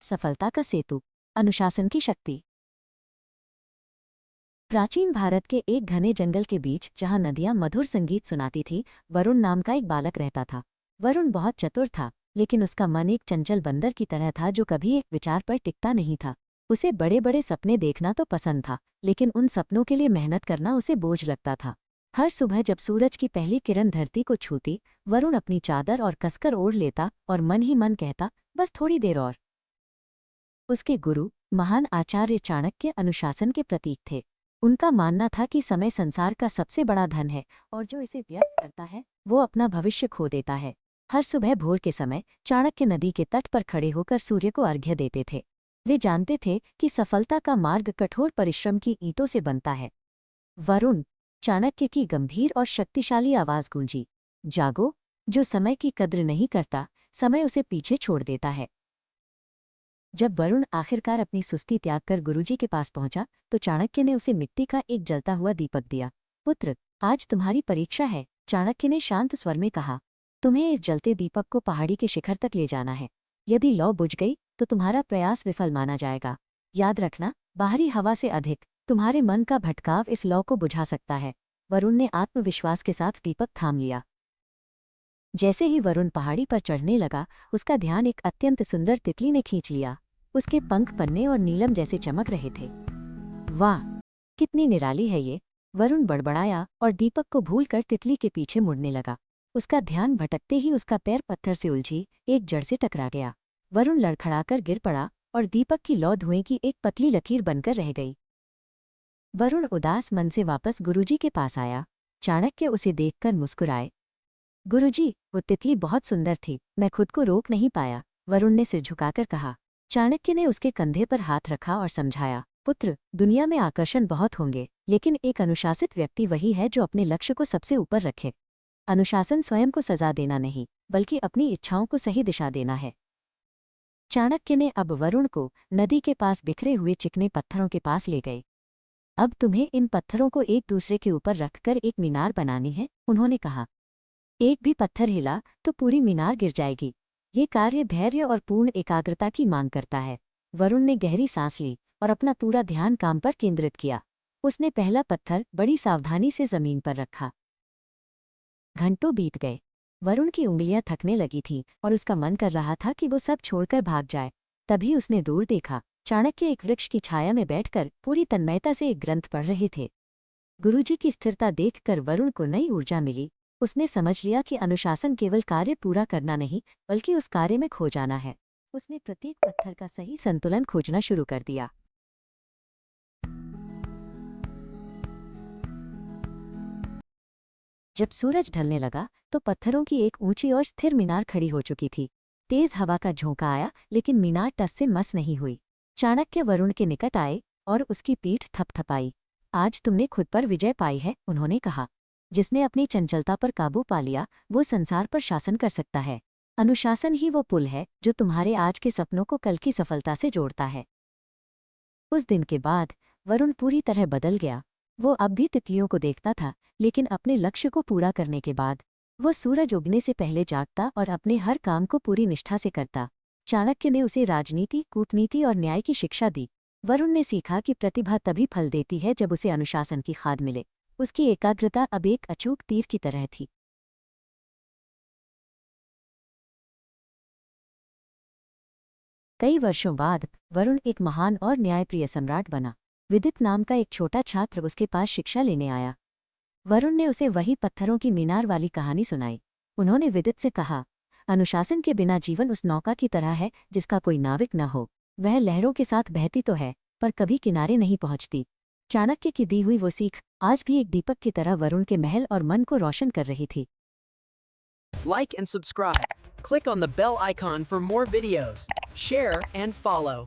सफलता का सेतु, अनुशासन की शक्ति। प्राचीन भारत के एक घने जंगल के बीच, जहां नदियां मधुर संगीत सुनाती थी, वरुण नाम का एक बालक रहता था। वरुण बहुत चतुर था, लेकिन उसका मन एक चंचल बंदर की तरह था जो कभी एक विचार पर टिकता नहीं था। उसे बड़े बड़े सपने देखना तो पसंद था, लेकिन उन सपनों के लिए मेहनत करना उसे बोझ लगता था। हर सुबह जब सूरज की पहली किरण धरती को छूती, वरुण अपनी चादर और कसकर ओढ़ लेता और मन ही मन कहता, बस थोड़ी देर और। उसके गुरु, महान आचार्य चाणक्य, अनुशासन के प्रतीक थे। उनका मानना था कि समय संसार का सबसे बड़ा धन है और जो इसे व्यर्थ करता है वो अपना भविष्य खो देता है। हर सुबह भोर के समय चाणक्य नदी के तट पर खड़े होकर सूर्य को अर्घ्य देते थे। वे जानते थे कि सफलता का मार्ग कठोर परिश्रम की ईंटों से बनता है। वरुण, चाणक्य की गंभीर और शक्तिशाली आवाज गूंजी। जागो, जो समय की कद्र नहीं करता, समय उसे पीछे छोड़ देता है। जब वरुण आखिरकार अपनी सुस्ती त्याग कर गुरुजी के पास पहुंचा, तो चाणक्य ने उसे मिट्टी का एक जलता हुआ दीपक दिया। पुत्र, आज तुम्हारी परीक्षा है, चाणक्य ने शांत स्वर में कहा। तुम्हें इस जलते दीपक को पहाड़ी के शिखर तक ले जाना है। यदि लौ बुझ गई तो तुम्हारा प्रयास विफल माना जाएगा। याद रखना, बाहरी हवा से अधिक तुम्हारे मन का भटकाव इस लौ को बुझा सकता है। वरुण ने आत्मविश्वास के साथ दीपक थाम लिया। जैसे ही वरुण पहाड़ी पर चढ़ने लगा, उसका ध्यान एक अत्यंत सुंदर तितली ने खींच लिया। उसके पंख पन्ने और नीलम जैसे चमक रहे थे। वाह, कितनी निराली है ये, वरुण बड़बड़ाया और दीपक को भूलकर तितली के पीछे मुड़ने लगा। उसका ध्यान भटकते ही उसका पैर पत्थर से उलझी एक जड़ से टकरा गया। वरुण लड़खड़ाकर गिर पड़ा और दीपक की लौ धुएं की एक पतली लकीर बनकर रह गई। वरुण उदास मन से वापस गुरुजी के पास आया। चाणक्य उसे देखकर मुस्कुराए। गुरुजी, वो तितली बहुत सुंदर थी, मैं खुद को रोक नहीं पाया, वरुण ने सिर झुकाकर कहा। चाणक्य ने उसके कंधे पर हाथ रखा और समझाया। पुत्र, दुनिया में आकर्षण बहुत होंगे, लेकिन एक अनुशासित व्यक्ति वही है जो अपने लक्ष्य को सबसे ऊपर रखे। अनुशासन स्वयं को सजा देना नहीं, बल्कि अपनी इच्छाओं को सही दिशा देना है। चाणक्य ने अब वरुण को नदी के पास बिखरे हुए चिकने पत्थरों के पास ले गए। अब तुम्हें इन पत्थरों को एक दूसरे के ऊपर रखकर एक मीनार बनानी है, उन्होंने कहा। एक भी पत्थर हिला तो पूरी मीनार गिर जाएगी। ये कार्य धैर्य और पूर्ण एकाग्रता की मांग करता है। वरुण ने गहरी सांस ली और अपना पूरा ध्यान काम पर केंद्रित किया। उसने पहला पत्थर बड़ी सावधानी से जमीन पर रखा। घंटों बीत गए। वरुण की उंगलियां थकने लगी थीं और उसका मन कर रहा था कि वो सब छोड़कर भाग जाए। तभी उसने दूर देखा, चाणक्य एक वृक्ष की छाया में बैठकर पूरी तन्मयता से एक ग्रंथ पढ़ रहे थे। गुरुजी की स्थिरता देखकर वरुण को नई ऊर्जा मिली। उसने समझ लिया कि अनुशासन केवल कार्य पूरा करना नहीं, बल्कि उस कार्य में खो जाना है। उसने प्रत्येक पत्थर का सही संतुलन खोजना शुरू कर दिया। जब सूरज ढलने लगा, तो पत्थरों की एक ऊंची और स्थिर मीनार खड़ी हो चुकी थी। तेज हवा का झोंका आया, लेकिन मीनार टस से मस नहीं हुई। चाणक्य वरुण के निकट आए और उसकी पीठ थपथपाई। आज तुमने खुद पर विजय पाई है, उन्होंने कहा। जिसने अपनी चंचलता पर काबू पा लिया, वो संसार पर शासन कर सकता है। अनुशासन ही वो पुल है जो तुम्हारे आज के सपनों को कल की सफलता से जोड़ता है। उस दिन के बाद वरुण पूरी तरह बदल गया। वो अब भी तितलियों को देखता था, लेकिन अपने लक्ष्य को पूरा करने के बाद। वो सूरज उगने से पहले जागता और अपने हर काम को पूरी निष्ठा से करता। चाणक्य ने उसे राजनीति, कूटनीति और न्याय की शिक्षा दी। वरुण ने सीखा कि प्रतिभा तभी फल देती है जब उसे अनुशासन की खाद मिले। उसकी एकाग्रता अब एक अचूक तीर की तरह थी। कई वर्षों बाद वरुण एक महान और न्यायप्रिय सम्राट बना। विदित नाम का एक छोटा छात्र उसके पास शिक्षा लेने आया। वरुण ने उसे वही पत्थरों की मीनार वाली कहानी सुनाई। उन्होंने विदित से कहा, अनुशासन के बिना जीवन उस नौका की तरह है जिसका कोई नाविक न हो। वह लहरों के साथ बहती तो है, पर कभी किनारे नहीं पहुंचती। चाणक्य की दी हुई वो सीख आज भी एक दीपक की तरह वरुण के महल और मन को रोशन कर रही थी। Like and subscribe. Click on the bell icon for more videos. Share and follow.